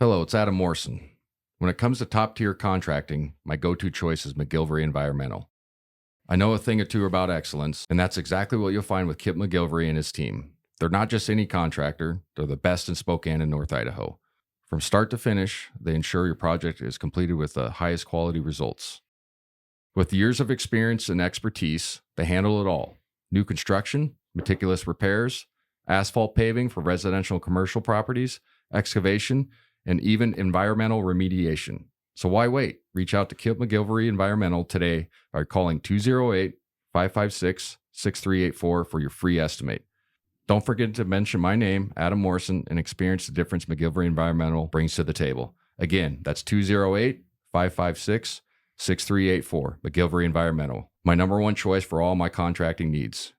Hello, it's Adam Morrison. When it comes to top-tier contracting, my go-to choice is McGilvery Environmental. I know a thing or two about excellence, and that's exactly what you'll find with Kip McGilvery and his team. They're not just any contractor, they're the best in Spokane and North Idaho. From start to finish, they ensure your project is completed with the highest quality results. With years of experience and expertise, they handle it all. New construction, meticulous repairs, asphalt paving for residential and commercial properties, excavation, and even environmental remediation. So why wait? Reach out to Kip McGilvery Environmental today by calling 208-556-6384 for your free estimate. Don't forget to mention my name, Adam Morrison, and experience the difference McGilvery Environmental brings to the table. Again, that's 208-556-6384, McGilvery Environmental. My number one choice for all my contracting needs.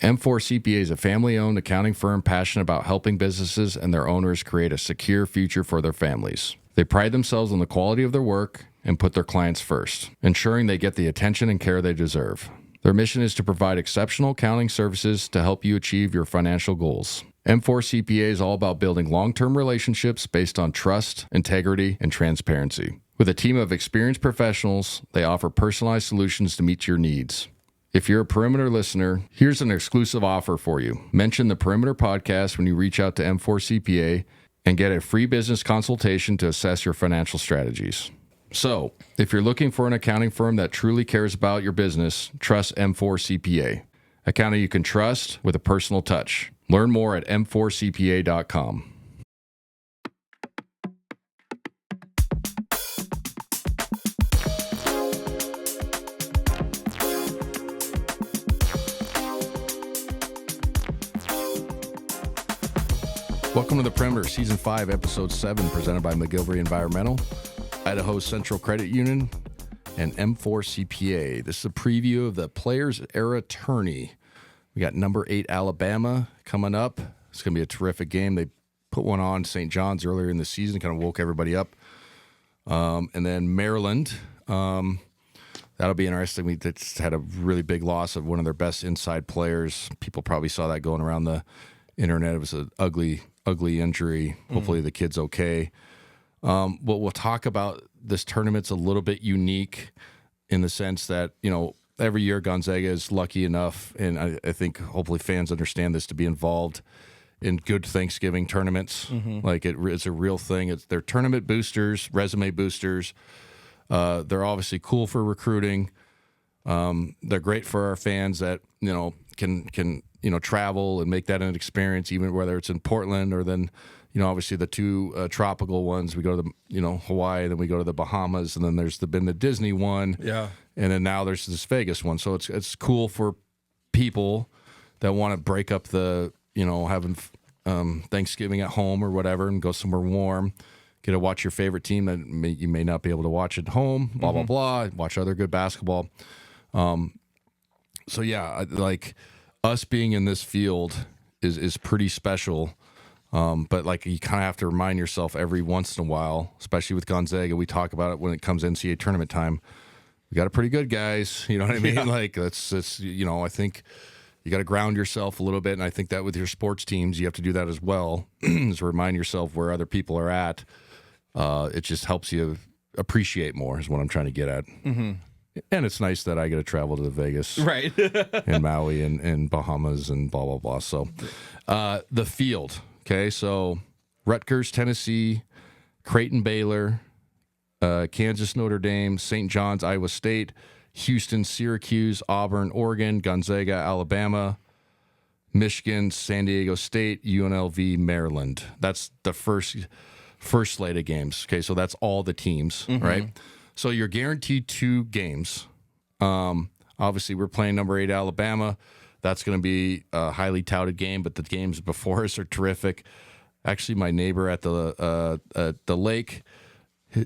M4 CPA is a family-owned accounting firm passionate about helping businesses and their owners create a secure future for their families. They pride themselves on the quality of their work and put their clients first, ensuring they get the attention and care they deserve. Their mission is to provide exceptional accounting services to help you achieve your financial goals. M4 CPA is all about building long-term relationships based on trust, integrity, and transparency. With a team of experienced professionals, they offer personalized solutions to meet your needs. If you're a Perimeter listener, here's an exclusive offer for you. Mention the Perimeter podcast when you reach out to M4 CPA and get a free business consultation to assess your financial strategies. So, if you're looking for an accounting firm that truly cares about your business, trust M4 CPA. Accounting you can trust with a personal touch. Learn more at m4cpa.com. Welcome to the Perimeter, Season 5, Episode 7, presented by McGilvery Environmental, Idaho Central Credit Union, and M4 CPA. This is a preview of the Players Era Tourney. We got number 8 Alabama coming up. It's going to be a terrific game. They put one on St. John's earlier in the season, kind of woke everybody up. And then Maryland. That'll be interesting. We just had a really big loss of one of their best inside players. People probably saw that going around the internet. It was an ugly injury. Hopefully the kid's okay. But we'll talk about this tournament's a little bit unique in the sense that, every year Gonzaga is lucky enough, and I think hopefully fans understand this, to be involved in good Thanksgiving tournaments. Like it's a real thing. They're tournament boosters, resume boosters. They're obviously cool for recruiting. They're great for our fans that, can travel and make that an experience, even whether it's in Portland or then, obviously the two tropical ones. We go to the, Hawaii, then we go to the Bahamas, and then there's been the Disney one. Yeah. And then now there's this Vegas one. So it's cool for people that want to break up the, having Thanksgiving at home or whatever and go somewhere warm. Get to watch your favorite team that you may not be able to watch at home, blah, blah, blah. Watch other good basketball. So, yeah, like us being in this field is pretty special. But like you kind of have to remind yourself every once in a while, especially with Gonzaga. We talk about it when it comes NCAA tournament time. We got a pretty good guys. You know what I mean? Yeah. Like that's I think you got to ground yourself a little bit. And I think that with your sports teams, you have to do that as well. Is remind yourself where other people are at. It just helps you appreciate more is what I'm trying to get at. Mm-hmm. And it's nice that I get to travel to the Vegas, right, and Maui and Bahamas and blah, blah, blah. So the field, okay, so Rutgers, Tennessee, Creighton, Baylor, Kansas, Notre Dame, St. John's, Iowa State, Houston, Syracuse, Auburn, Oregon, Gonzaga, Alabama, Michigan, San Diego State, UNLV, Maryland. That's the first slate of games, okay, so that's all the teams, right? So you're guaranteed 2 games. Obviously, we're playing number 8 Alabama. That's going to be a highly touted game, but the games before us are terrific. Actually, my neighbor at the lake,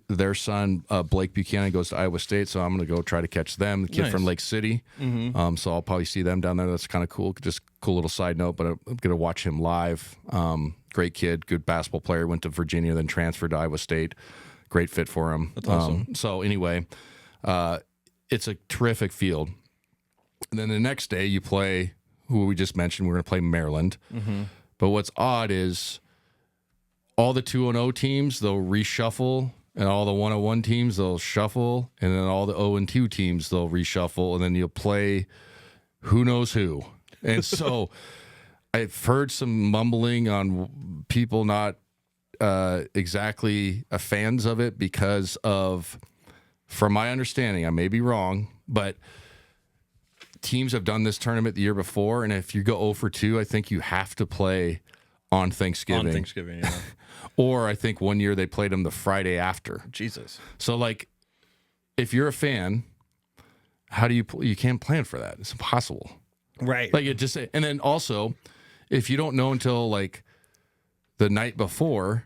their son, Blake Buchanan, goes to Iowa State, so I'm going to go try to catch them, the kid from Lake City. So I'll probably see them down there. That's kind of cool. Just cool little side note, but I'm going to watch him live. Great kid, good basketball player, went to Virginia, then transferred to Iowa State. Great fit for him. That's awesome. So anyway, it's a terrific field. And then the next day you play who we just mentioned. We're going to play Maryland. But what's odd is all the 2-0 teams, they'll reshuffle, and all the 101 teams, they'll shuffle, and then all the 0-2 teams, they'll reshuffle, and then you'll play who knows who. And so I've heard some mumbling on people not exactly fans of it because of, from my understanding, I may be wrong, but teams have done this tournament the year before, and if you go 0 for 2, I think you have to play on Thanksgiving. On Thanksgiving, yeah. Or I think one year they played them the Friday after. Jesus. So, like, if you're a fan, how do you can't plan for that. It's impossible. Right. Like, it just, and then also, if you don't know until, like, the night before,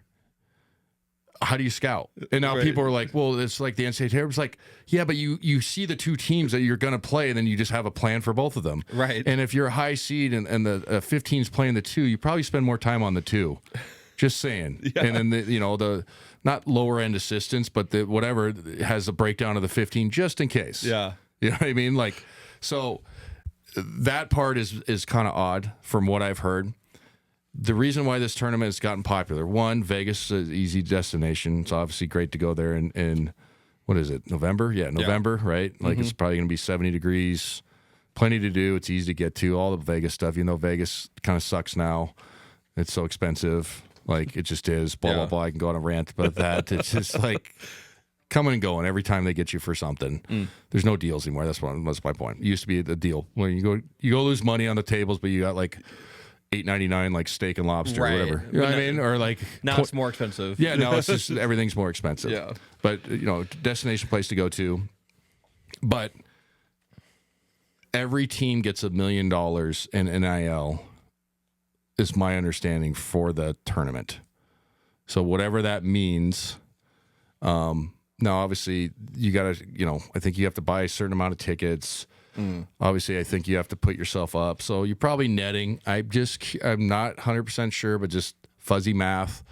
how do you scout? And now people are like, well, it's like the NCAA tournament. It's like, yeah, but you see the two teams that you're going to play, and then you just have a plan for both of them. Right. And if you're a high seed and the 15's playing the 2, you probably spend more time on the 2. Just saying. Yeah. And then, the not lower end assistants, but the whatever has a breakdown of the 15 just in case. Yeah. You know what I mean? Like, so that part is kind of odd from what I've heard. The reason why this tournament has gotten popular, one, Vegas is an easy destination. It's obviously great to go there in what is it, November? Yeah, November, right? Like, it's probably going to be 70 degrees, plenty to do. It's easy to get to, all the Vegas stuff. You know, Vegas kind of sucks now. It's so expensive. Like, it just is. Blah, blah, blah. I can go on a rant about that. It's just like coming and going every time they get you for something. There's no deals anymore. That's my point. It used to be the deal. When you go lose money on the tables, but you got like $8.99 like steak and lobster or whatever. You know what I mean? Or like now it's more expensive. Yeah, now it's just everything's more expensive. Yeah. But destination place to go to. But every team gets $1 million in NIL, is my understanding, for the tournament. So whatever that means. Now obviously you gotta, I think you have to buy a certain amount of tickets. Obviously, I think you have to put yourself up. So you're probably netting. I'm not 100% sure, but just fuzzy math,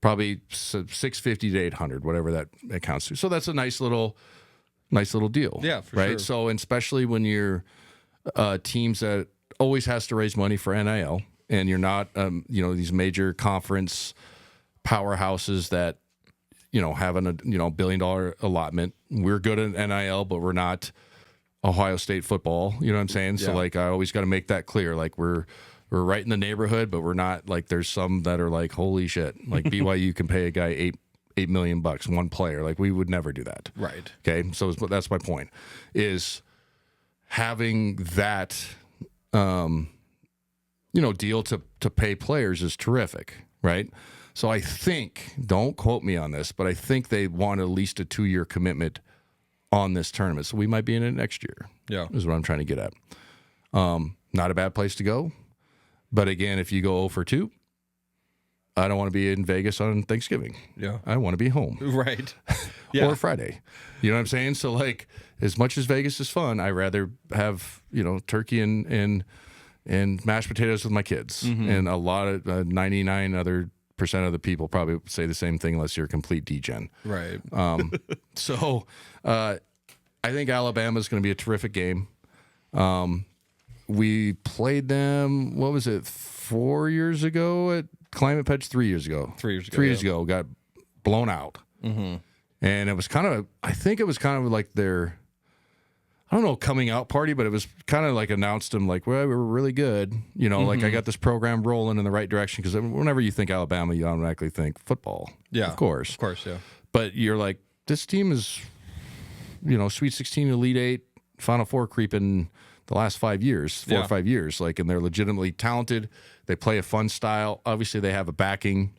probably 650 to 800, whatever that counts to. So that's a nice little deal. Yeah, for right? sure. So especially when you're teams that always has to raise money for NIL, and you're not, these major conference powerhouses that, have a $1 billion allotment. We're good at NIL, but we're not Ohio State football, you know what I'm saying? Yeah. So like, I always got to make that clear. Like, we're right in the neighborhood, but we're not, like, there's some that are like, holy shit, like BYU can pay a guy $8 million, one player. Like, we would never do that. Right. Okay. So that's my point, is having that, deal to pay players is terrific. Right. So I think, don't quote me on this, but I think they want at least a 2-year commitment on this tournament. So we might be in it next year. Yeah. Is what I'm trying to get at. Not a bad place to go. But again, if you go 0 for 2, I don't want to be in Vegas on Thanksgiving. Yeah. I want to be home. Right. Yeah. Or Friday. You know what I'm saying? So like, as much as Vegas is fun, I'd rather have, turkey and mashed potatoes with my kids. And a lot of 99% of the people probably say the same thing, unless you're a complete degen. Right. So I think Alabama's going to be a terrific game. We played them, what was it, 4 years ago at Climate Pledge? 3 years ago. 3 years ago. 3 years ago, got blown out. And it was I think it was kind of like their, I don't know, coming out party, but it was kind of like announced them like, well, we're really good. Like, I got this program rolling in the right direction. Because whenever you think Alabama, you automatically think football. Yeah. Of course, yeah. But you're like, this team is, Sweet 16, Elite 8, Final Four creeping the last 5 years, 4 or 5 years. Like, and they're legitimately talented. They play a fun style. Obviously, they have a backing.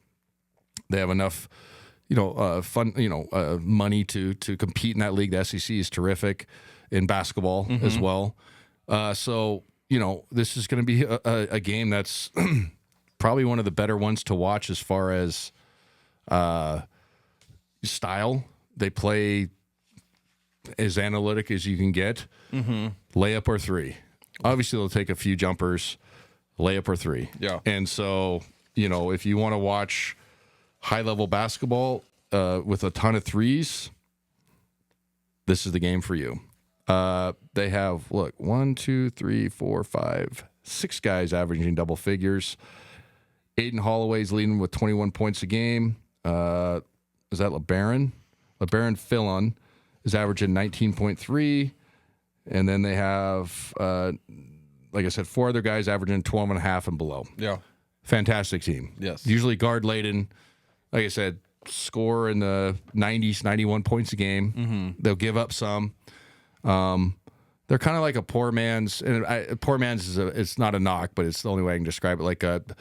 They have enough, fun, money to compete in that league. The SEC is terrific in basketball as well. So, this is going to be a game that's probably one of the better ones to watch as far as style. They play as analytic as you can get. Layup or three. Obviously, they'll take a few jumpers, layup or three. Yeah. And so, if you want to watch high-level basketball with a ton of threes, this is the game for you. They have, 1, 2, 3, 4, 5, 6 guys averaging double figures. Aiden Holloway's leading with 21 points a game. Is that LeBaron? LeBaron Fillon is averaging 19.3. And then they have, like I said, 4 other guys averaging 12.5 and below. Yeah. Fantastic team. Yes. Usually guard laden. Like I said, score in the 90s, 91 points a game. Mm-hmm. They'll give up some. They're kind of like a poor man's, and poor man's is it's not a knock, but it's the only way I can describe it. Like the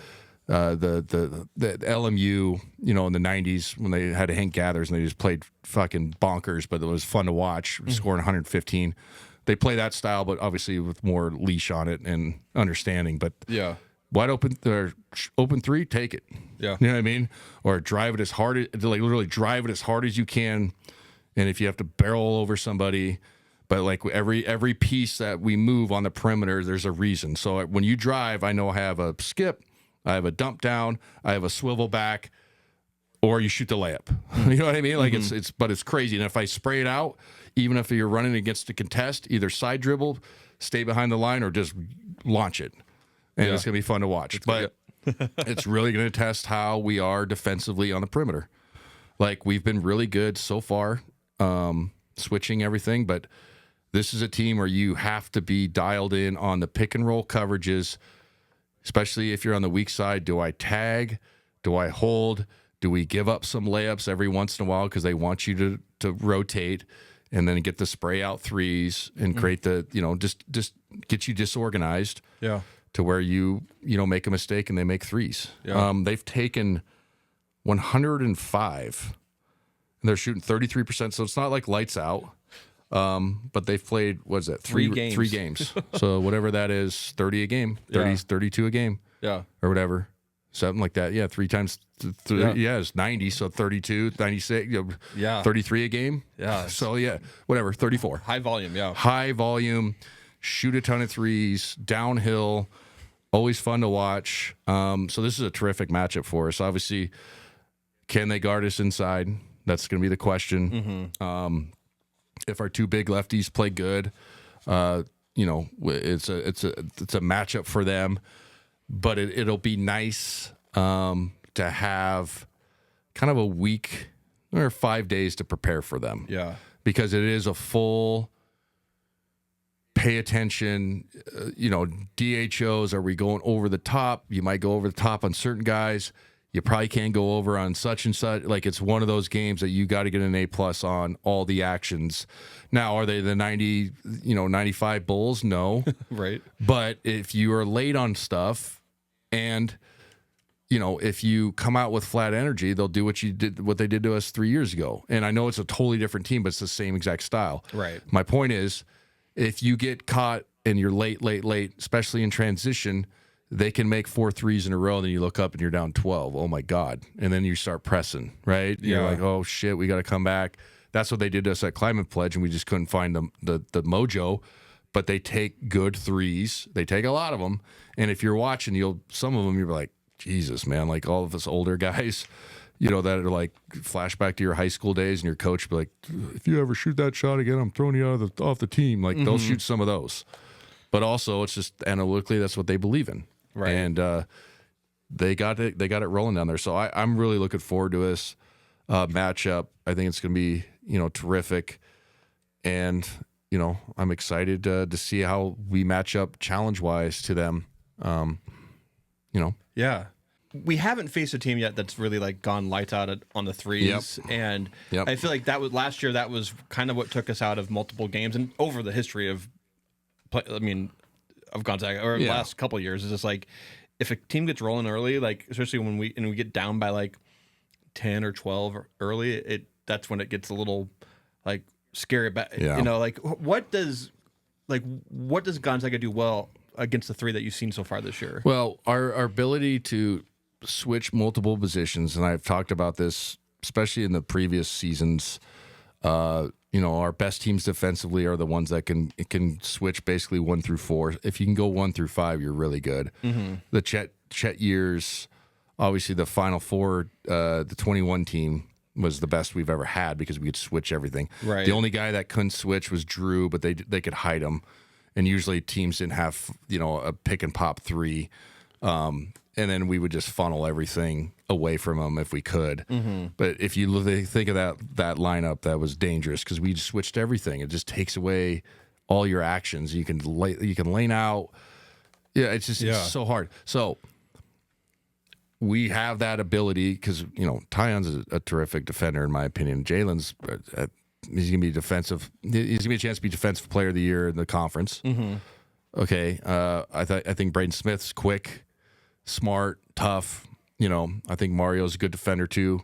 LMU, in the 90s when they had Hank Gathers and they just played fucking bonkers, but it was fun to watch, scoring 115. They play that style, but obviously with more leash on it and understanding. But Yeah. wide open, or open three, take it. Yeah. You know what I mean? Or drive it as hard, like literally drive it as hard as you can. And if you have to barrel over somebody, but like every piece that we move on the perimeter, there's a reason. So when you drive, I know I have a skip, I have a dump down, I have a swivel back, or you shoot the layup. You know what I mean? Like but it's crazy. And if I spray it out, even if you're running against a contest, either side dribble, stay behind the line, or just launch it. And it's going to be fun to watch. But it's really going to test how we are defensively on the perimeter. Like, we've been really good so far, switching everything, but this is a team where you have to be dialed in on the pick and roll coverages, especially if you're on the weak side. Do I tag? Do I hold? Do we give up some layups every once in a while because they want you to rotate and then get the spray out threes and create the, just get you disorganized. Yeah. To where you make a mistake and they make threes. Yeah. They've taken 105 and they're shooting 33%. So it's not like lights out. But they've played, what is that? Three games. So whatever that is, 30 a game, 32 a game. Yeah. Or whatever. Something like that. Yeah. 3 times. It's 90. So 32, 96, 33 a game. Yeah. So whatever. 34. High volume. Yeah. High volume. Shoot a ton of threes, downhill, always fun to watch. So this is a terrific matchup for us. Obviously, can they guard us inside? That's going to be the question. If our 2 big lefties play good, it's a matchup for them. But it'll be nice to have kind of a week or 5 days to prepare for them. Yeah, because it is a full. Pay attention, DHOs, are we going over the top? You might go over the top on certain guys. You probably can't go over on such and such. Like, it's one of those games that you got to get an A+ on all the actions. Now, are they the 95 Bulls? No. Right. But if you are late on stuff and, if you come out with flat energy, they'll do what they did to us 3 years ago. And I know it's a totally different team, but it's the same exact style. Right. My point is, if you get caught and you're late, especially in transition, they can make 4 threes in a row, and then you look up and you're down 12. Oh, my God. And then you start pressing, right? Yeah. You're like, oh, shit, we got to come back. That's what they did to us at Climate Pledge, and we just couldn't find the mojo. But they take good threes. They take a lot of them. And if you're watching, some of them, you're like, Jesus, man, like all of us older guys, that are like flashback to your high school days, and your coach be like, if you ever shoot that shot again, I'm throwing you off the team. Like, they'll shoot some of those. But also, it's just analytically, that's what they believe in. Right. And they got it rolling down there. So I'm really looking forward to this matchup. I think it's going to be, terrific. And, I'm excited to see how we match up challenge-wise to them. Yeah. We haven't faced a team yet that's really like gone lights out on the threes. Yep. And Yep. I feel like that was last year. That was kind of what took us out of multiple games and over the history of Gonzaga or the last couple of years. Is just like, if a team gets rolling early, like especially when we get down by like 10 or 12 early, that's when it gets a little like scary. What does Gonzaga do well against the 3 that you've seen so far this year? Well, our ability to switch multiple positions, and I've talked about this, especially in the previous seasons. Our best teams defensively are the ones that can switch basically 1 through 4. If you can go 1 through 5, you're really good. Mm-hmm. The Chet years, obviously the Final Four, the 21 team was the best we've ever had because we could switch everything. Right. The only guy that couldn't switch was Drew, but they could hide him. And usually teams didn't have, a pick and pop 3. And then we would just funnel everything away from them if we could. But if you think of that lineup, that was dangerous because we just switched everything. It just takes away all your actions. You can lane out. Yeah, it's just it's so hard. So we have that ability because Tyon's a terrific defender in my opinion. Jalen's he's gonna be defensive. He's gonna be a chance to be defensive player of the year in the conference. Okay, I think Braden Smith's quick, smart, tough. I think Mario's a good defender too.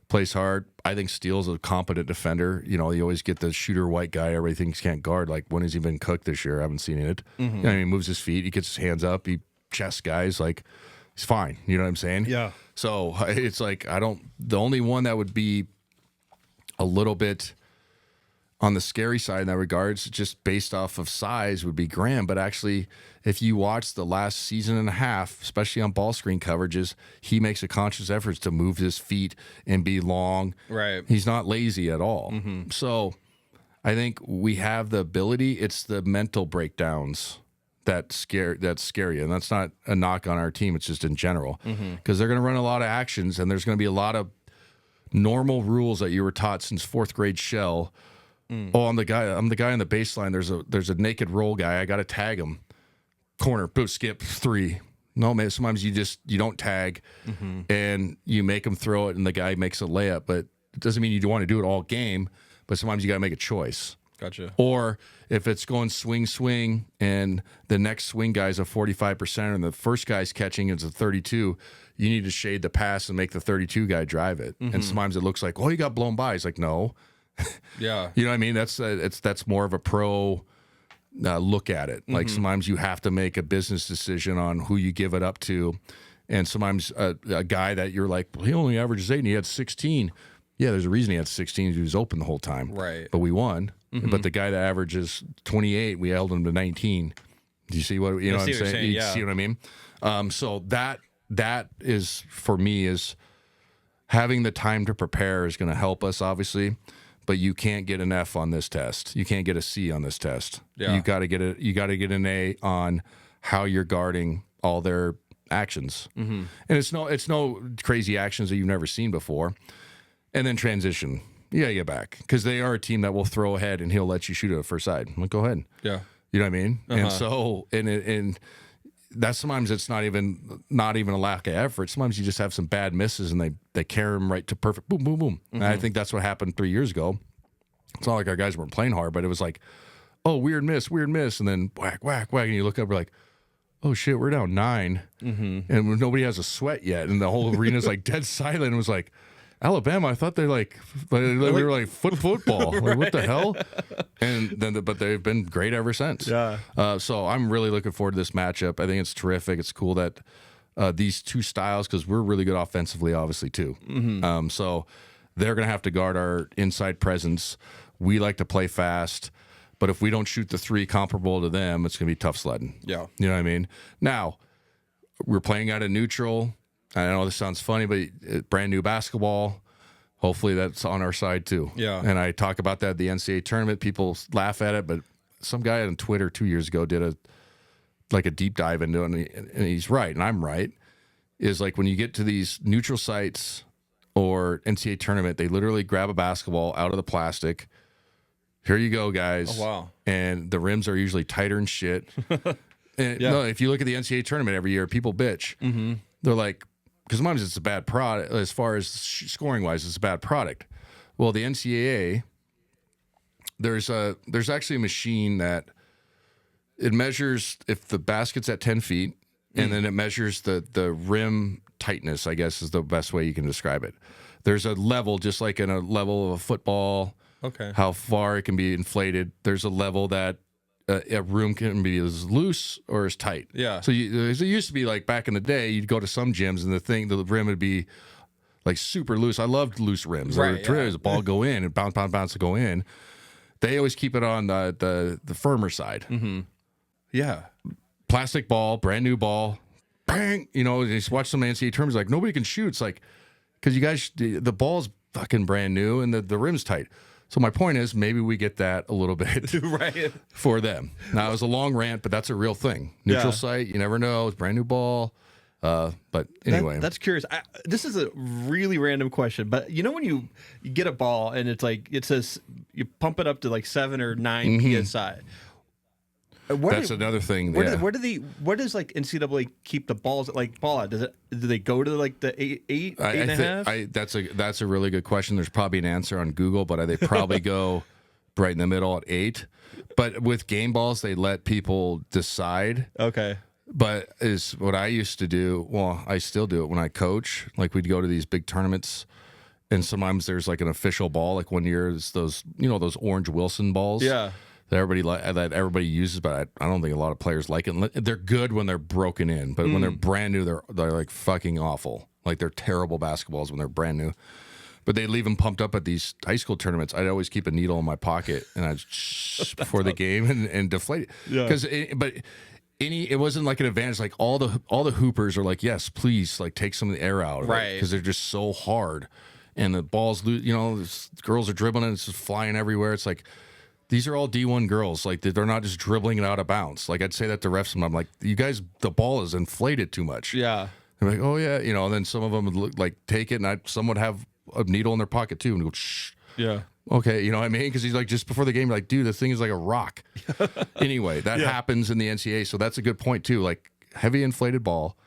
Plays hard. I think Steele's a competent defender. You always get the shooter white guy everybody thinks can't guard. Like, when has he been cooked this year? I haven't seen it. He moves his feet. He gets his hands up. He chests guys. Like, he's fine. You know what I'm saying? Yeah. So it's like the only one that would be a little bit on the scary side in that regards, just based off of size, would be Graham. But actually, if you watch the last season and a half, especially on ball screen coverages, he makes a conscious effort to move his feet and be long. Right. He's not lazy at all. So I think we have the ability. It's the mental breakdowns that scare you. And that's not a knock on our team. It's just in general. Because they're going to run a lot of actions, and there's going to be a lot of normal rules that you were taught since fourth grade shell. Oh, I'm the guy on the baseline. There's a naked roll guy. I got to tag him. Corner, boot, skip, 3. No, man. Sometimes you don't tag, and you make him throw it, and the guy makes a layup. But it doesn't mean you want to do it all game. But sometimes you got to make a choice. Gotcha. Or if it's going swing, and the next swing guy's a 45%, and the first guy's catching is a 32, you need to shade the pass and make the 32 guy drive it. And sometimes it looks like, oh, he got blown by. It's like, no. Yeah. You know what I mean? That's more of a pro look at it. Like, sometimes you have to make a business decision on who you give it up to. And sometimes a guy that you're like, well, he only averages 8 and he had 16. Yeah, there's a reason he had 16. He was open the whole time. Right. But we won. But the guy that averages 28, we held him to 19. Do you see what I'm saying? You see what I mean? So that is, for me, is having the time to prepare is going to help us, obviously. But you can't get an F on this test. You can't get a C on this test. Yeah. You got to get an A on how you're guarding all their actions. And it's no crazy actions that you've never seen before. And then transition. You got to get back because they are a team that will throw ahead and he'll let you shoot it at the first side. I'm like, go ahead. Yeah. You know what I mean? And so and that's sometimes it's not even a lack of effort. Sometimes you just have some bad misses and they carry them right to perfect boom, boom, boom. And I think that's what happened 3 years ago. It's not like our guys weren't playing hard, but it was like, oh, weird miss, and then whack, whack, whack, and you look up, we're like, oh shit, we're down 9, and nobody has a sweat yet, and the whole arena's like dead silent. And it was like, Alabama, I thought they were like football. Like, what the hell? And then, but they've been great ever since. Yeah. So I'm really looking forward to this matchup. I think it's terrific. It's cool that these two styles, because we're really good offensively, obviously too. So they're going to have to guard our inside presence. We like to play fast, but if we don't shoot the 3 comparable to them, it's going to be tough sledding. Yeah. You know what I mean? Now we're playing out of neutral. I know this sounds funny, but brand new basketball. Hopefully that's on our side too. Yeah. And I talk about that at the NCAA tournament. People laugh at it, but some guy on Twitter 2 years ago did a deep dive into it, and he's right, and I'm right. Is like when you get to these neutral sites or NCAA tournament, they literally grab a basketball out of the plastic. Here you go, guys. Oh, wow. And the rims are usually tighter and shit. And no, if you look at the NCAA tournament every year, people bitch. They're like, because sometimes it's a bad product as far as scoring wise, it's a bad product. Well, the NCAA, there's actually a machine that it measures if the basket's at 10 feet, and then it measures the rim tightness, I guess is the best way you can describe it. There's a level, just like in a level of a football, how far it can be inflated. There's a level that a room can be as loose or as tight. Yeah. So it used to be like back in the day, you'd go to some gyms and the rim would be like super loose. I loved loose rims. Right. The ball go in and bounce to go in. They always keep it on the firmer side. Yeah. Plastic ball, brand new ball, bang. You know, you just watch some NCAA tournaments like nobody can shoot. It's like because you guys, the ball's fucking brand new and the rim's tight. So my point is maybe we get that a little bit Right. for them. Now, it was a long rant, but that's a real thing. Neutral site, you never know. It's brand new ball. But anyway, that's curious. This is a really random question, but you know when you get a ball and it's like it says you pump it up to like 7 or 9 psi. That's another thing. Where does like NCAA keep the balls at, like ball at? Do they go to like the eight and a half? That's a really good question. There's probably an answer on Google, but they probably go right in the middle at 8. But with game balls, they let people decide. Okay. But is what I used to do. Well, I still do it when I coach. Like we'd go to these big tournaments, and sometimes there's like an official ball. Like one year, it's those those orange Wilson balls. Yeah. That everybody uses, but I don't think a lot of players like it. They're good when they're broken in, but when they're brand new, they're like fucking awful. Like they're terrible basketballs when they're brand new. But they leave them pumped up at these high school tournaments. I'd always keep a needle in my pocket and I'd before the game and deflate it. Yeah. It wasn't like an advantage. Like all the hoopers are like, yes, please, like take some of the air out of it because they're just so hard, and the balls, girls are dribbling and it's just flying everywhere. It's like. These are all D1 girls. Like, they're not just dribbling it out of bounds. Like, I'd say that to refs, and I'm like, you guys, the ball is inflated too much. Yeah. They're like, oh, yeah. And then some of them would look, like take it, and some would have a needle in their pocket, too, and go, shh. Yeah. Okay, you know what I mean? Because he's like, just before the game, like, dude, the thing is like a rock. Anyway, that happens in the NCAA, so that's a good point, too. Like, heavy inflated ball,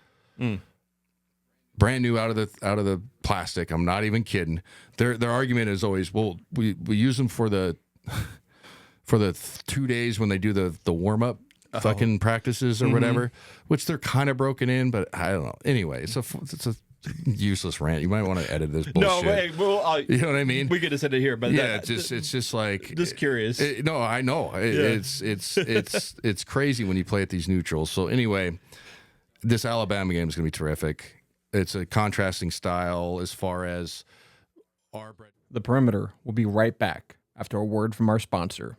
brand new out of the plastic. I'm not even kidding. Their argument is always, well, we use them for the... for the 2 days when they do the warm-up fucking practices or whatever, which they're kind of broken in, but I don't know. Anyway, it's a useless rant. You might want to edit this bullshit. No, wait, well, you know what I mean? We could have said it here, but yeah, it's just like just curious. No, I know it's crazy when you play at these neutrals. So anyway, this Alabama game is going to be terrific. It's a contrasting style as far as the perimeter. We'll be right back after a word from our sponsor.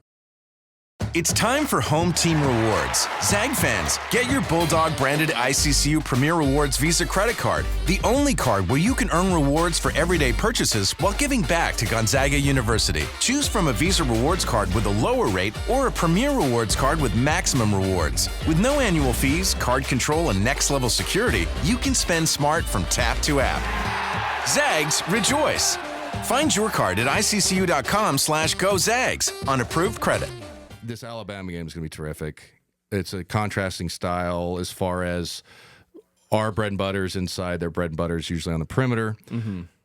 It's time for Home Team Rewards. Zag fans, get your Bulldog branded ICCU Premier Rewards Visa credit card, the only card where you can earn rewards for everyday purchases while giving back to Gonzaga University. Choose from a Visa Rewards card with a lower rate or a Premier Rewards card with maximum rewards. With no annual fees, card control, and next-level security, you can spend smart from tap to app. Zags, rejoice! Find your card at iccu.com/GoZags on approved credit. This Alabama game is going to be terrific. It's a contrasting style as far as our bread and butter is inside. Their bread and butter is usually on the perimeter.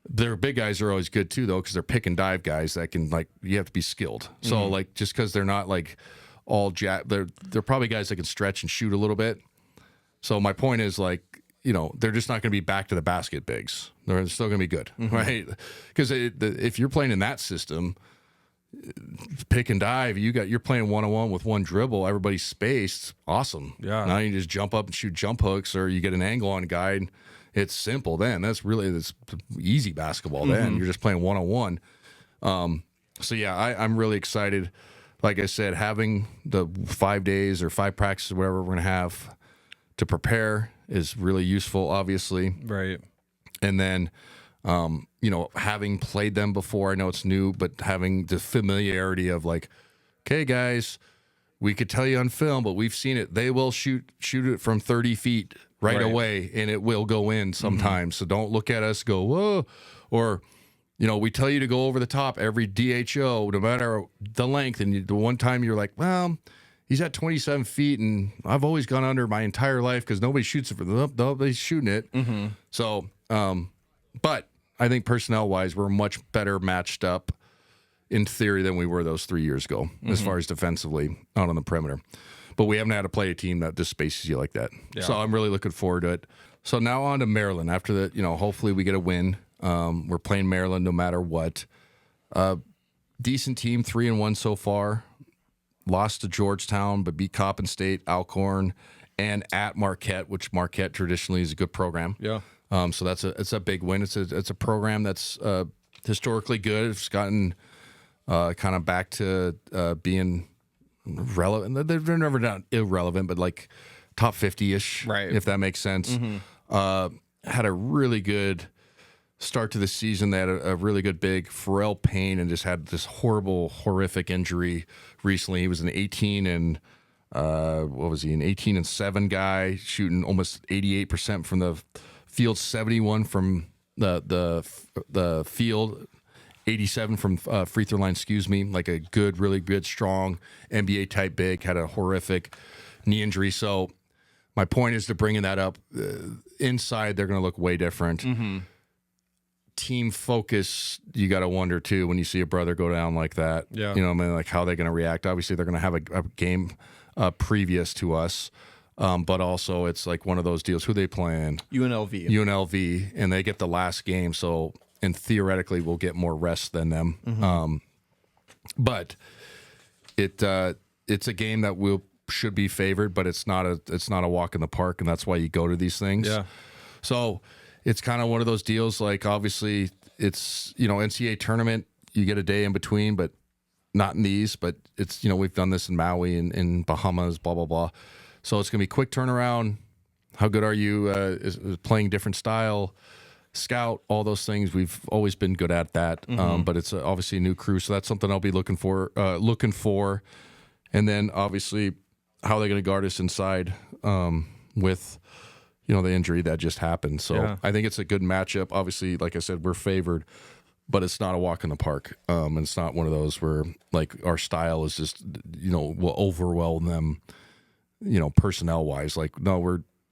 Their big guys are always good too, though, because they're pick and dive guys that can, like, you have to be skilled. So, like, just because they're not like all they're probably guys that can stretch and shoot a little bit. So my point is, like, they're just not going to be back to the basket bigs. They're still going to be good, right? Because if you're playing in that system, pick and dive, you're playing one-on-one with one dribble, everybody's spaced, awesome. Yeah. Now you just jump up and shoot jump hooks, or you get an angle on a guy, and it's simple then. That's easy basketball then. You're just playing one-on-one. So yeah, I'm really excited. Like I said, having the 5 days or 5 practices, whatever we're going to have to prepare is really useful, obviously. Right. And then having played them before, I know it's new, but having the familiarity of like, okay, guys, we could tell you on film, but we've seen it. They will shoot it from 30 feet right away, and it will go in sometimes. So don't look at us, go, whoa. Or, we tell you to go over the top every DHO, no matter the length. And the one time you're like, well, he's at 27 feet, and I've always gone under my entire life because nobody shoots it for them. Nobody's shooting it. So, but I think personnel-wise, we're much better matched up in theory than we were those 3 years ago, as far as defensively out on the perimeter. But we haven't had to play a team that just spaces you like that. Yeah. So I'm really looking forward to it. So now on to Maryland. After that, hopefully we get a win. We're playing Maryland no matter what. Decent team, 3-1 so far. Lost to Georgetown, but beat Coppin State, Alcorn, and at Marquette, which Marquette traditionally is a good program. Yeah. So it's a big win. It's a program that's historically good. It's gotten kind of back to being relevant. They're never not irrelevant, but like top 50-ish, right? If that makes sense. Had a really good start to the season. They had a really good big Pharrell Payne, and just had this horrific injury recently. He was an 18 and what was he, an 18-7 guy, shooting almost 88% from the field, 71 from the field, 87 from free throw line, like a good, really good, strong NBA type big, had a horrific knee injury. So my point is to bringing that up. Inside, they're going to look way different. Team focus, you got to wonder too when you see a brother go down like that. Yeah. You know, I mean, like how they're going to react. Obviously, they're going to have a game previous to us, but also it's like one of those deals. Who they playing? UNLV, and they get the last game. So, and theoretically, we'll get more rest than them. But it's a game that should be favored, but it's not a walk in the park, and that's why you go to these things. Yeah. So it's kind of one of those deals. Like obviously, it's NCAA tournament. You get a day in between, but not in these. But it's we've done this in Maui and in Bahamas, blah blah blah. So it's gonna be quick turnaround. How good are you? Is playing different style, scout, all those things. We've always been good at that. But it's obviously a new crew, so that's something I'll be looking for. And then obviously how they're going to guard us inside with the injury that just happened. So Yeah. I think it's a good matchup. Obviously, like I said, we're favored, but it's not a walk in the park. And it's not one of those where like our style is just will overwhelm them. Personnel wise, like no,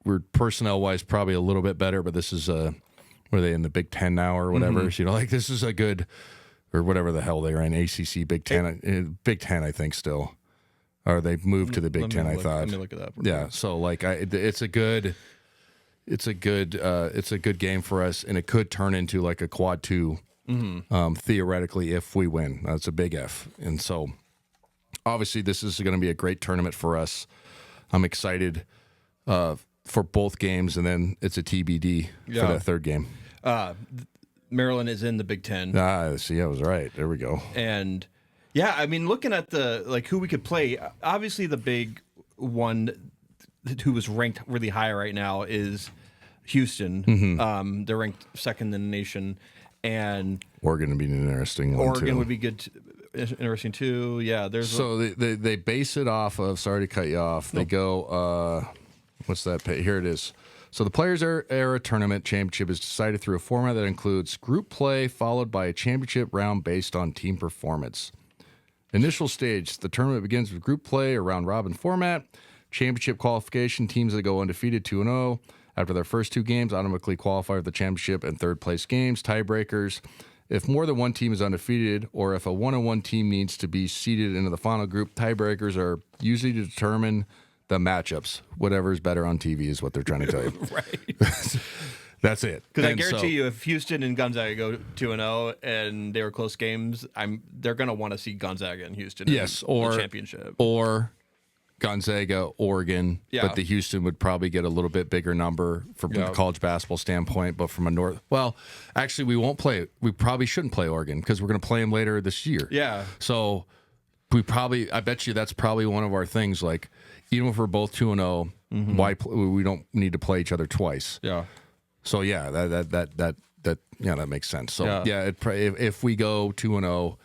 we're personnel wise probably a little bit better, but this is what are they in the Big Ten now or whatever? So, like this is a good or whatever the hell they're in, ACC, Big Ten, Big Ten, I think still. Or they moved to the Big Ten, I thought. Let me look it up. Yeah, so like it's a good game for us, and it could turn into like a quad 2 theoretically if we win. That's a big if, and so obviously this is going to be a great tournament for us. I'm excited for both games, and then it's a TBD for that third game. Maryland is in the Big Ten. See, I was right. There we go. And yeah, I mean, looking at who we could play, obviously the big one who was ranked really high right now is Houston. They're ranked second in the nation, and Oregon would be an interesting one. Oregon too. would be good, interesting too. Yeah, they base it off of. Sorry to cut you off. They go. What's that? Here it is. So the Players Era Tournament Championship is decided through a format that includes group play followed by a championship round based on team performance. Initial stage, the tournament begins with group play or round-robin format. Championship qualification, teams that go undefeated 2-0 after their first two games automatically qualify for the championship and third-place games. Tiebreakers, if more than one team is undefeated or if a one-on-one team needs to be seeded into the final group, tiebreakers are usually to determine the matchups. Whatever is better on TV is what they're trying to tell you. right. That's it. Because I guarantee you, if Houston and Gonzaga go 2-0 and they were close games, they're going to want to see Gonzaga and Houston in the championship. Or Gonzaga, Oregon, Yeah. but the Houston would probably get a little bit bigger number from a college basketball standpoint, but from a North... Well, actually, we won't play... We probably shouldn't play Oregon because we're going to play them later this year. Yeah. So I bet you that's probably one of our things, like, even if we're both 2-0, why we don't need to play each other twice. Yeah. So yeah, that makes sense. So if we go 2-0,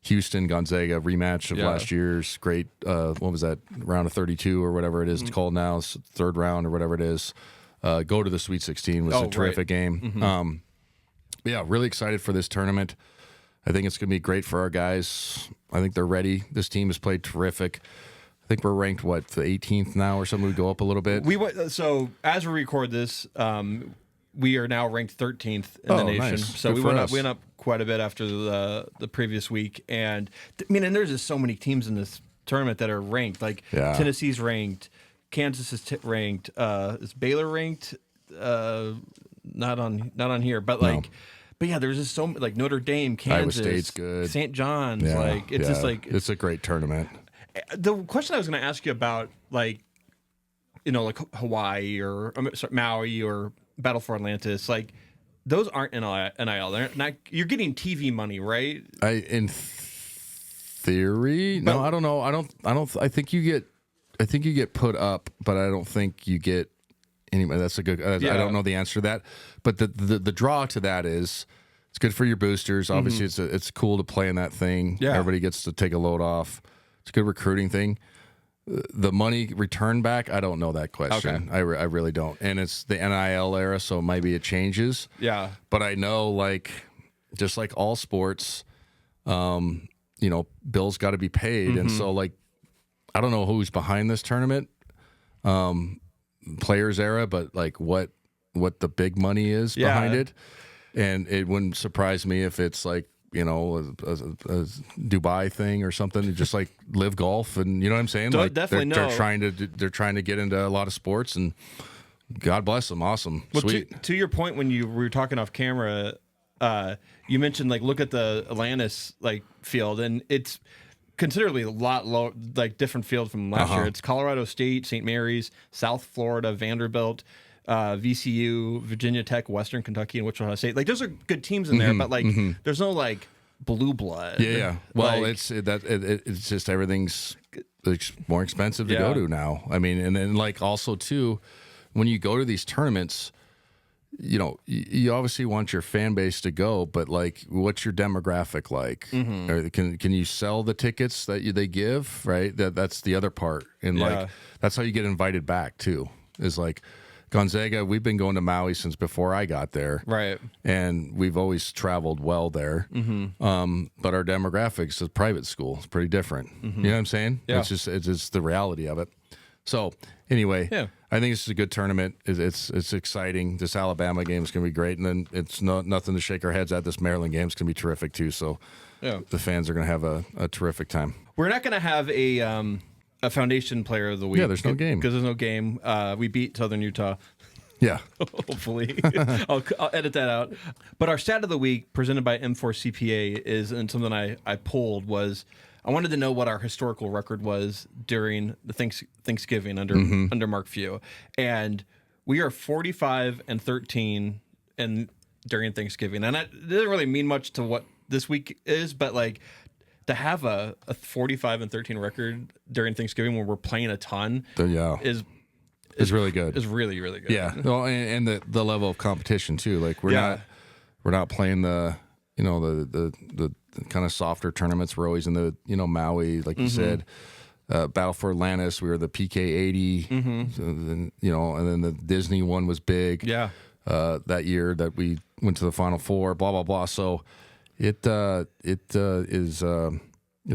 Houston Gonzaga rematch of last year's great, what was that, round of 32 or whatever it is it's called now, third round or whatever it is. Go to the Sweet 16 was a terrific game. Yeah, really excited for this tournament. I think it's going to be great for our guys. I think they're ready. This team has played terrific. I think we're ranked, the 18th now or something? We go up a little bit. So as we record this, we are now ranked 13th in the nation. Nice. So Good we for went up quite a bit after the previous week. And and there's just so many teams in this tournament that are ranked. Like Tennessee's ranked, Kansas is ranked, is Baylor ranked? Not on here, but like. No. But yeah, there's just so like Notre Dame, Kansas, Iowa State's good, St. John's. It's just like it's a great tournament. The question I was going to ask you about, like Hawaii or Maui or Battle for Atlantis, like those aren't NIL. They're not. You're getting TV money, right? In theory, no, I don't know. I don't. I think you get put up, but I don't think you get. Anyway, that's a good. I don't know the answer to that, but the draw to that is it's good for your boosters. Obviously, it's cool to play in that thing. Yeah. Everybody gets to take a load off. It's a good recruiting thing. The money return back, I don't know that question. Okay. I really don't. And it's the NIL era, so maybe it changes. Yeah. But I know, like, just like all sports, bills got to be paid. And so, like, I don't know who's behind this tournament, players era, but like what the big money is behind it. And it wouldn't surprise me if it's like, a Dubai thing or something, just like live golf, and you know what I'm saying? Like definitely they're trying to get into a lot of sports, and God bless them. Awesome. Well, Sweet. To your point, when you were talking off camera, you mentioned like look at the Atlantis like field, and it's considerably a lot low, like different field from last year. It's Colorado State, St. Mary's, South Florida, Vanderbilt, VCU, Virginia Tech, Western Kentucky, and Wichita State. Like those are good teams in there, but like there's no like blue blood. Yeah. Well, like, it's just everything's more expensive to go to now. I mean, and then like also too, when you go to these tournaments, you obviously want your fan base to go, but like, what's your demographic like? Or can you sell the tickets that they give? Right. That's the other part, and like that's how you get invited back too. Is like Gonzaga. We've been going to Maui since before I got there, right? And we've always traveled well there. But our demographics is private school. It's pretty different. You know what I'm saying? Yeah. It's just the reality of it. So anyway, I think this is a good tournament. It's exciting. This Alabama game is going to be great, and then it's nothing to shake our heads at. This Maryland game is going to be terrific too. So the fans are going to have a terrific time. We're not going to have a foundation player of the week. Yeah, there's no game because there's no game. We beat Southern Utah. Yeah, hopefully I'll edit that out. But our stat of the week presented by M4 CPA is, and something I pulled was, I wanted to know what our historical record was during the Thanksgiving under Mark Few, and we are 45-13 and during Thanksgiving, and that doesn't really mean much to what this week is, but like to have a 45-13 record during Thanksgiving when we're playing a ton is really good. Is really, really good. Yeah, well, and the level of competition too. Like we're not playing the the kind of softer tournaments. We're always in the Maui, like you said, Battle for Atlantis. We were the PK80, so then, and then the Disney one was big. Yeah, that year that we went to the Final Four. Blah blah blah. So it's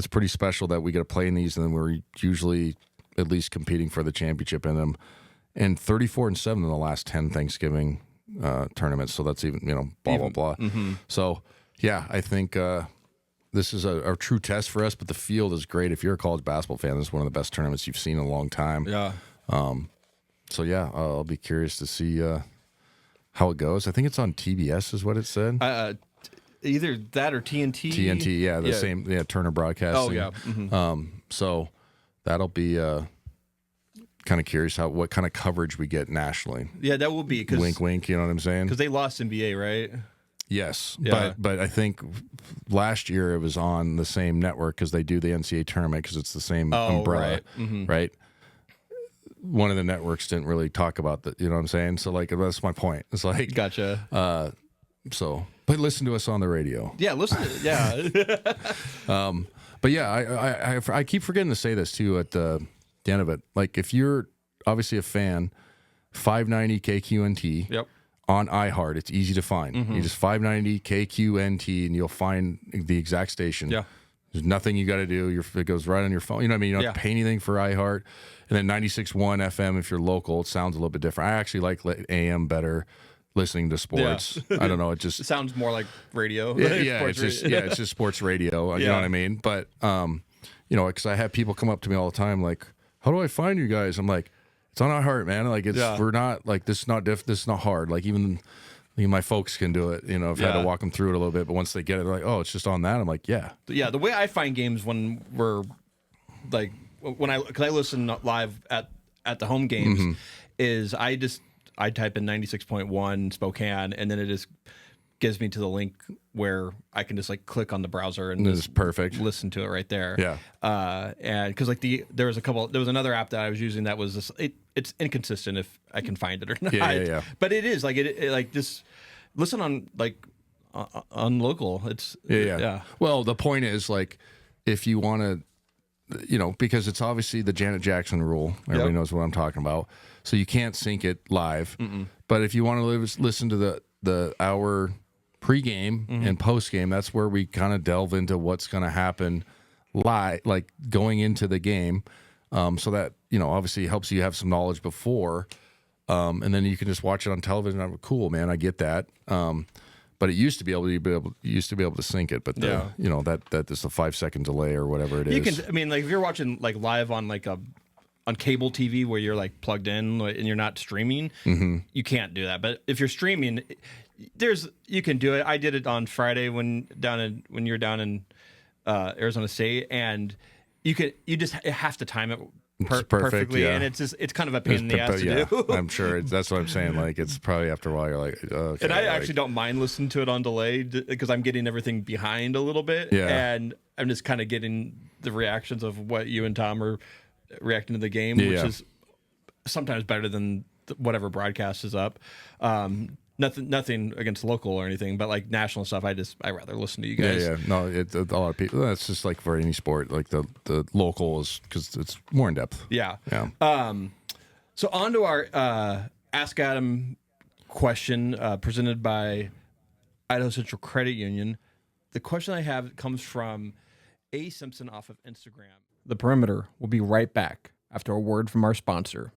pretty special that we get to play in these, and then we're usually at least competing for the championship in them. And 34-7 in the last 10 Thanksgiving tournaments. So that's even blah blah. So yeah, I think this is a true test for us. But the field is great. If you're a college basketball fan, this is one of the best tournaments you've seen in a long time. Yeah. So yeah, I'll be curious to see how it goes. I think it's on TBS, is what it said. Either that or TNT. TNT, yeah, the same. Yeah, Turner Broadcasting. Oh yeah. So that'll be. Kind of curious what kind of coverage we get nationally. Yeah, that will be. Wink, wink. You know what I'm saying? Because they lost NBA, right? Yes, but I think last year it was on the same network because they do the NCAA tournament because it's the same umbrella, right? One of the networks didn't really talk about that. You know what I'm saying? So like that's my point. It's like gotcha. But listen to us on the radio. Yeah, listen. But yeah, I keep forgetting to say this too at the end of it. Like if you're obviously a fan, 590 KQNT on iHeart, it's easy to find. You just 590 KQNT and you'll find the exact station. Yeah, there's nothing you got to do. It goes right on your phone. You know what I mean? You don't have to pay anything for iHeart. And then 96.1 FM if you're local, it sounds a little bit different. I actually like AM better. Listening to sports, I don't know. It just it sounds more like radio. It's just sports radio. You know what I mean? But because I have people come up to me all the time, like, "How do I find you guys?" I'm like, "It's on iHeart, man. Like, we're not like this. Is not this is not hard. Like even my folks can do it. I've had to walk them through it a little bit, but once they get it, they're like, oh, it's just on that. I'm like, yeah. The way I find games when we're like because I listen live at the home games is I type in 96.1 Spokane, and then it just gives me to the link where I can just like click on the browser and this is perfect. Listen to it right there. Yeah. And because like there was another app that I was using that was it's inconsistent if I can find it or not. Yeah. But it is like it like just listen on like on local. It's yeah. Well, the point is like if you want to because it's obviously the Janet Jackson rule. Everybody knows what I'm talking about. So you can't sync it live. But if you want to listen to the hour pregame and postgame, that's where we kind of delve into what's going to happen live, like going into the game. So that, obviously helps you have some knowledge before. And then you can just watch it on television. I'm cool, man. I get that. But it used to be able to sync it, but that is a 5-second delay or whatever it is. You can, if you're watching like live on on cable TV where you're like plugged in and you're not streaming, you can't do that. But if you're streaming, you can do it. I did it on Friday when you're down in Arizona State, and you just have to time it perfectly, and it's kind of a pain in the ass to do. I'm sure that's what I'm saying. Like, it's probably after a while you're like, okay. And I actually don't mind listening to it on delay because I'm getting everything behind a little bit, and I'm just kind of getting the reactions of what you and Tom are reacting to the game, which is sometimes better than whatever broadcast is up. Nothing against local or anything, but like national stuff, I rather listen to you guys. No, a lot of people. That's just like for any sport. Like the local is because it's more in depth. Yeah. So on to our Ask Adam question presented by Idaho Central Credit Union. The question I have comes from A. Simpson off of Instagram. The Perimeter will be right back after a word from our sponsor.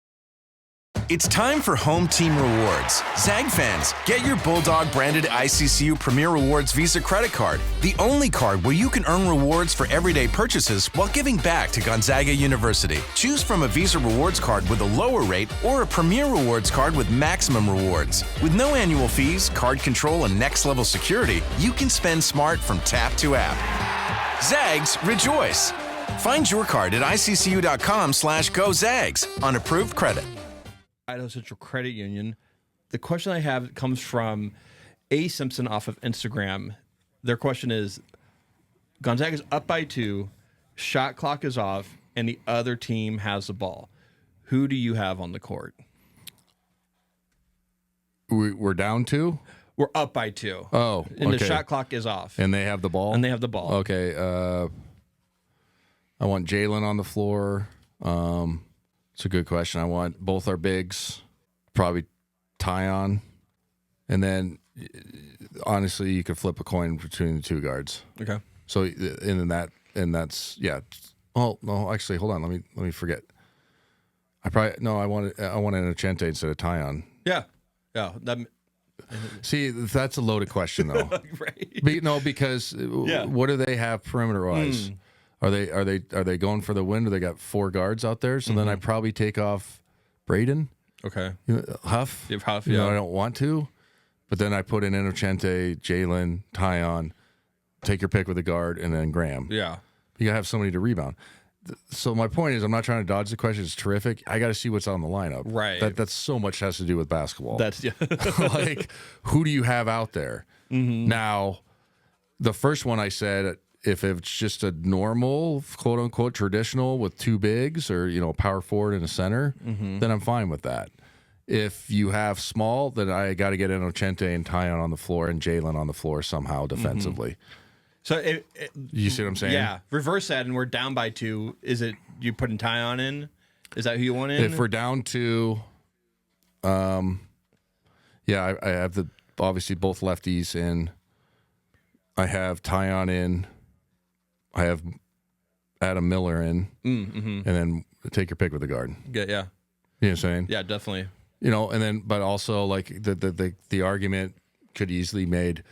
It's time for Home Team Rewards. Zag fans, get your Bulldog branded ICCU Premier Rewards Visa credit card, the only card where you can earn rewards for everyday purchases while giving back to Gonzaga University. Choose from a Visa Rewards card with a lower rate or a Premier Rewards card with maximum rewards. With no annual fees, card control, and next level security, you can spend smart from tap to app. Zags, rejoice! Find your card at iccu.com/GoZags on approved credit. Idaho Central Credit Union. The question I have comes from A. Simpson off of Instagram. Their question is, Gonzaga's up by 2, shot clock is off, and the other team has the ball. Who do you have on the court? We're down 2? We're up by 2. Oh, okay. And the shot clock is off. And they have the ball? Okay. I want Jalen on the floor. It's a good question. I want both our bigs, probably Tyon, and then honestly, you could flip a coin between the 2 guards. Okay. So that's Oh no, actually, hold on. Let me forget. I want Inocente instead of Tyon. Yeah. See, that's a loaded question though. Right. Because what do they have perimeter wise? Are they going for the win? Or they got 4 guards out there? So then I probably take off Braden. Okay. Huff. You have Huff. I don't want to, but then I put in Inocente, Jalen, Tyon. Take your pick with a guard, and then Graham. Yeah. You gotta have somebody to rebound. So my point is, I'm not trying to dodge the question. It's terrific. I got to see what's on the lineup. Right. That's so much has to do with basketball. That's like, who do you have out there? Now, the first one I said, if it's just a normal, quote unquote, traditional with 2 bigs or, power forward and a center, then I'm fine with that. If you have small, then I got to get Inocente and Tyon on the floor and Jalen on the floor somehow defensively. So you see what I'm saying? Yeah. Reverse that, and we're down by 2. Is it you putting Tyon in? Is that who you want in? If we're down 2, I have obviously both lefties in. I have Tyon in. I have Adam Miller in, and then take your pick with the guard. Yeah. You know what I'm saying? Yeah, definitely. And then, but also like the argument could easily made.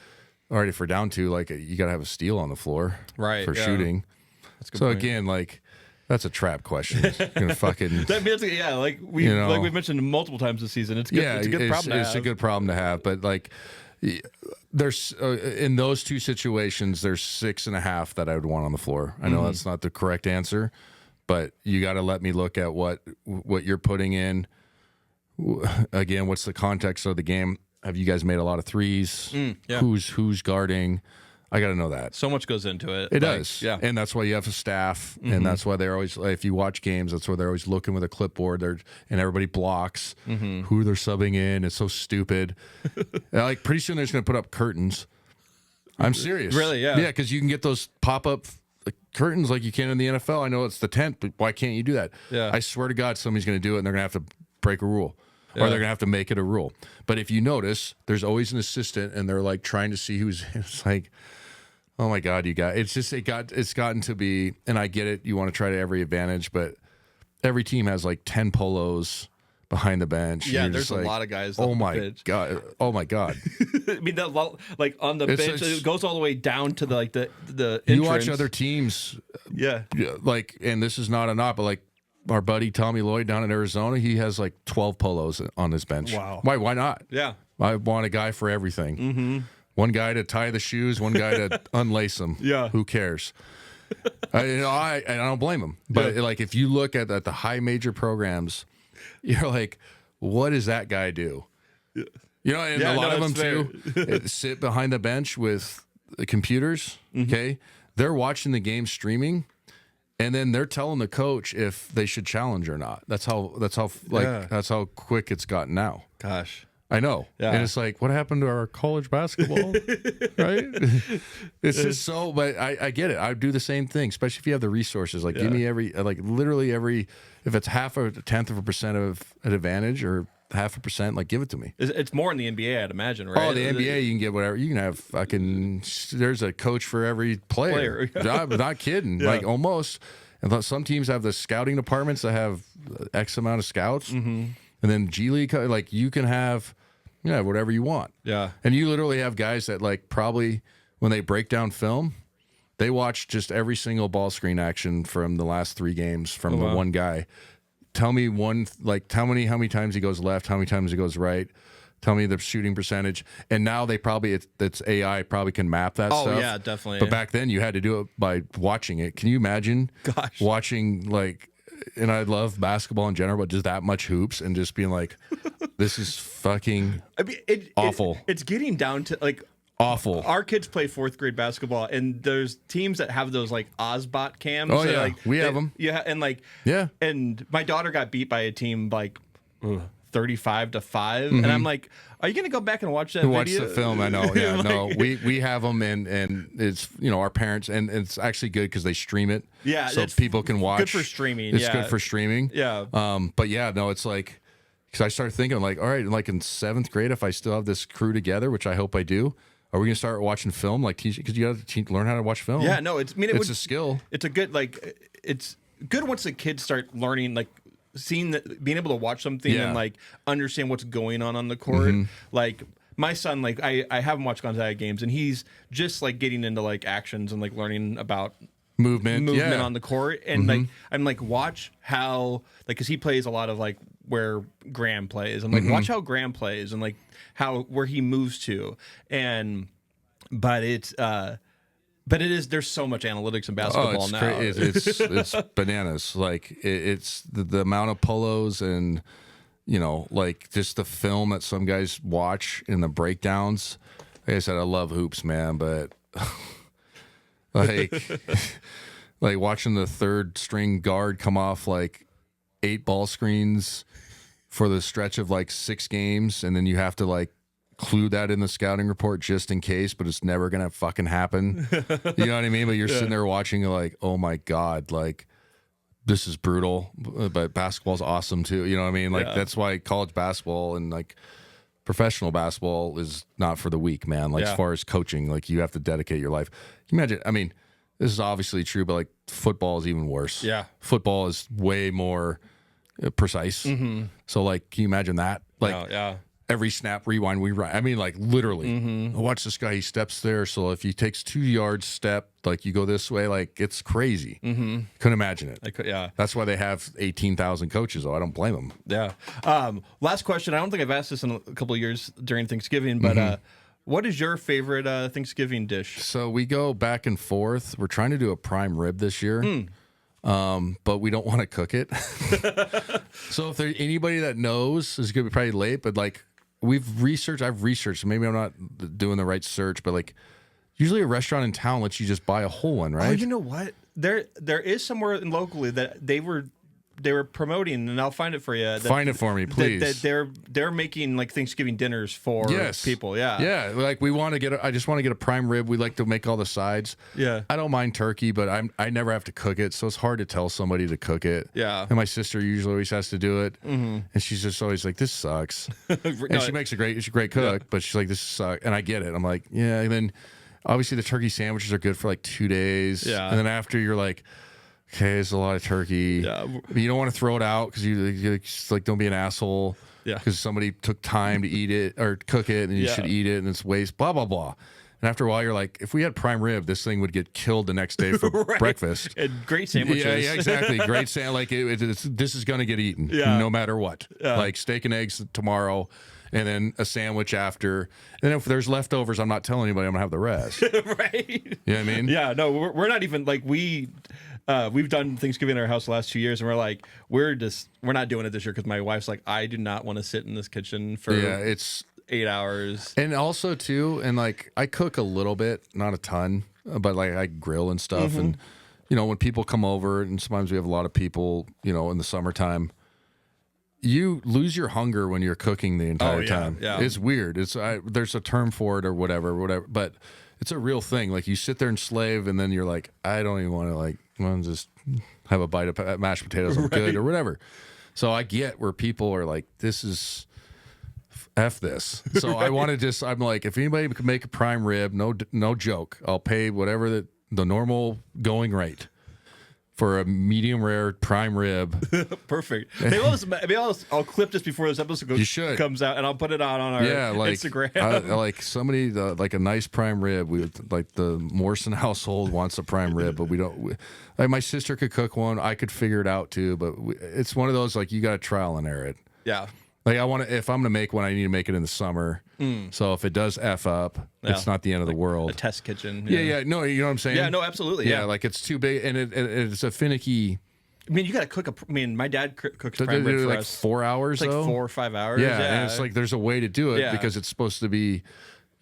All right, if we're down 2, like you got to have a steal on the floor, right? For shooting. That's a good so point. Again, like that's a trap question. You're gonna fucking. Like we've mentioned multiple times this season. It's good. It's a good problem to have. It's a good problem to have, but like. There's in those 2 situations, there's 6.5 that I would want on the floor. I know that's not the correct answer, but you got to let me look at what you're putting in. Again, what's the context of the game? Have you guys made a lot of threes? Who's guarding? I got to know that. So much goes into it. It does. Yeah. And that's why you have a staff. And that's why they're always, if you watch games, that's why they're always looking with a clipboard and everybody blocks who they're subbing in. It's so stupid. Like pretty soon they're just going to put up curtains. I'm serious. Really? Yeah. Yeah. Cause you can get those pop-up the curtains like you can in the NFL. I know it's the tent, but why can't you do that? Yeah. I swear to God, somebody's going to do it, and they're going to have to break a rule. Yeah. Or they're going to have to make it a rule. But if you notice, there's always an assistant, and they're like trying to see who's. It's like, oh my God, you got. It's just it's gotten to be, and I get it. You want to try to every advantage, but every team has like 10 polos behind the bench. Yeah, You're there's just a like, lot of guys. Oh on the my bench. God! Oh my God! I mean, like on the bench, it goes all the way down to the entrance. You watch other teams, Yeah. like, and this is not a knock, but like our buddy Tommy Lloyd down in Arizona, he has like 12 polos on his bench. Wow. Why not? Yeah. I want a guy for everything. Mm-hmm. One guy to tie the shoes, one guy to unlace them. Yeah. Who cares? I don't blame him. But like, if you look at the high major programs, you're like, what does that guy do? Yeah. You know, and a lot of them too sit behind the bench with the computers. Mm-hmm. Okay, they're watching the game streaming, and then they're telling the coach if they should challenge or not. That's how that's how quick it's gotten now. Gosh. I know. Yeah. And it's like, what happened to our college basketball? Right? It's just so, but I get it. I do the same thing, especially if you have the resources. Like, give me literally every, if it's half a tenth of a percent of an advantage or 0.5%, like, give it to me. It's more in the NBA, I'd imagine, right? Oh, the NBA, you can get whatever. You can have fucking, there's a coach for every player. I'm not kidding. Yeah. Like, almost. And some teams have the scouting departments that have X amount of scouts. Mm-hmm. And then G League, like, you can have, whatever you want. Yeah. And you literally have guys that, like, probably when they break down film, they watch just every single ball screen action from the last 3 games from the one guy. Tell me how many times he goes left, how many times he goes right. Tell me the shooting percentage. And now they probably, it's AI probably can map that stuff. Oh, yeah, definitely. But back then you had to do it by watching it. Can you imagine watching, like, and I love basketball in general, but just that much hoops and just being like, this is fucking awful. It's getting down to, like, awful. Our kids play 4th grade basketball, and there's teams that have those, like, Ozbot cams. Oh, yeah. Like, we have them. Yeah, and, like, yeah. And my daughter got beat by a team, like, 35-5, and I'm like, are you going to go back and watch that Watch video? the film, I know. Yeah, Like, no, we have them, and it's, our parents, and it's actually good because they stream it. Yeah, so it's people can watch. good for streaming. It's good for streaming. Yeah. But yeah, no, it's like, because I started thinking, like, all right, like in 7th grade, if I still have this crew together, which I hope I do, are we gonna start watching film? Like, because you have to learn how to watch film. Yeah, no, it's a skill. It's a good, like, it's good once the kids start learning, like, seeing that, being able to watch something and, like, understand what's going on the court. Mm-hmm. Like, my son, like, I haven't watched Gonzaga games, and he's just, like, getting into, like, actions and, like, learning about movement on the court. And like, I'm like, watch how, like, because he plays a lot of, like, where Graham plays. I'm like, watch how Graham plays and, like, where he moves to. And but it is, there's so much analytics in basketball now. It's bananas. Like, it's the amount of polos and, like, just the film that some guys watch in the breakdowns. Like I said, I love hoops, man, but like like watching the 3rd string guard come off like 8 ball screens for the stretch of like 6 games, and then you have to, like, include that in the scouting report just in case, but it's never gonna fucking happen. You know what I mean? But you're sitting there watching, like, oh my God, like, this is brutal, but basketball's awesome too. You know what I mean? Like, that's why college basketball and, like, professional basketball is not for the weak, man. Like, as far as coaching, like, you have to dedicate your life. Can you imagine? I mean, this is obviously true, but, like, football is even worse. Yeah. Football is way more precise. Mm-hmm. So, like, can you imagine that? Like, every snap, rewind, I mean, like, literally. Watch this guy, he steps there. So if he takes 2 yards step, like, you go this way, like, it's crazy. Couldn't imagine it. That's why they have 18,000 coaches, though. I don't blame them. Yeah. Last question. I don't think I've asked this in a couple of years during Thanksgiving, but what is your favorite Thanksgiving dish? So we go back and forth. We're trying to do a prime rib this year. But we don't want to cook it. So if there's anybody that knows, it's going to be probably late, but, like, I've researched, maybe I'm not doing the right search, but, like, usually a restaurant in town lets you just buy a whole one, right? Oh, you know what? There is somewhere locally that they were were promoting, and I'll find it for you. Find it for me, please. That they're making like Thanksgiving dinners for people. Yeah. Yeah. Like we want to get. I just want to get a prime rib. We like to make all the sides. Yeah. I don't mind turkey, but I never have to cook it, so it's hard to tell somebody to cook it. Yeah. And my sister usually always has to do it, and she's just always like, "This sucks." And she makes she's a great cook, but she's like, "This sucks," and I get it. I'm like, yeah. And then obviously the turkey sandwiches are good for like 2 days. Yeah. And then after you're like, okay, it's a lot of turkey. Yeah. But you don't want to throw it out because you just like don't be an asshole. Yeah. Because somebody took time to eat it or cook it, and you should eat it, and it's waste. Blah blah blah. And after a while, you're like, if we had prime rib, this thing would get killed the next day for breakfast. And great sandwiches. Yeah, exactly. Great sandwich. Like this is going to get eaten, no matter what. Yeah. Like steak and eggs tomorrow, and then a sandwich after. And if there's leftovers, I'm not telling anybody I'm gonna have the rest. Right. You know what I mean? Yeah. No, we're not even like we've done Thanksgiving in our house the last 2 years, and we're like, we're not doing it this year because my wife's like, I do not want to sit in this kitchen for it's 8 hours. And also too, and like I cook a little bit, not a ton, but like I grill and stuff. And when people come over, and sometimes we have a lot of people, in the summertime, you lose your hunger when you're cooking the entire time. Yeah. It's weird. There's a term for it or whatever, but it's a real thing. Like you sit there and slave, and then you're like, I don't even want to just have a bite of mashed potatoes. I'm good or whatever. So I get where people are like, this is F this. So I want to I'm like, if anybody could make a prime rib, no joke, I'll pay whatever the normal going rate for a medium rare prime rib. Perfect. Maybe I'll clip this before this episode comes out, and I'll put it on our Instagram. Like somebody, like a nice prime rib. Like the Morrison household wants a prime rib, but we don't. Like my sister could cook one. I could figure it out too, but it's one of those like you got to trial and error it. Yeah. Like if I'm gonna make one, I need to make it in the summer. So if it does F up, it's not the end of the world. A test kitchen. Yeah. No, you know what I'm saying? Yeah, no, absolutely. Yeah, like it's too big, and it's a finicky. I mean, you got to cook my dad cooks prime rib for like us. 4 hours, It's like though? 4 or 5 hours. Yeah, and it's like there's a way to do it because it's supposed to be,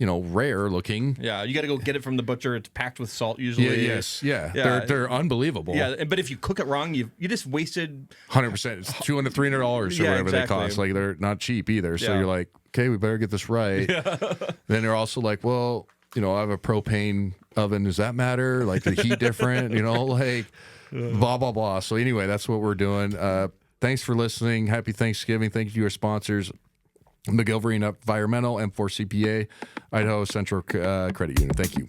rare looking. Yeah, you got to go get it from the butcher. It's packed with salt usually. Yeah. They're unbelievable. Yeah, but if you cook it wrong, you just wasted 100%. It's $200, $300 or whatever they cost. Like they're not cheap either. So you're like, okay, we better get this right. Then they're also like, well, I have a propane oven. Does that matter? Like the heat different? Like blah blah blah. So anyway, that's what we're doing. Thanks for listening. Happy Thanksgiving. Thank you to our sponsors. McGilvery Environmental, M4 CPA, Idaho Central Credit Union. Thank you.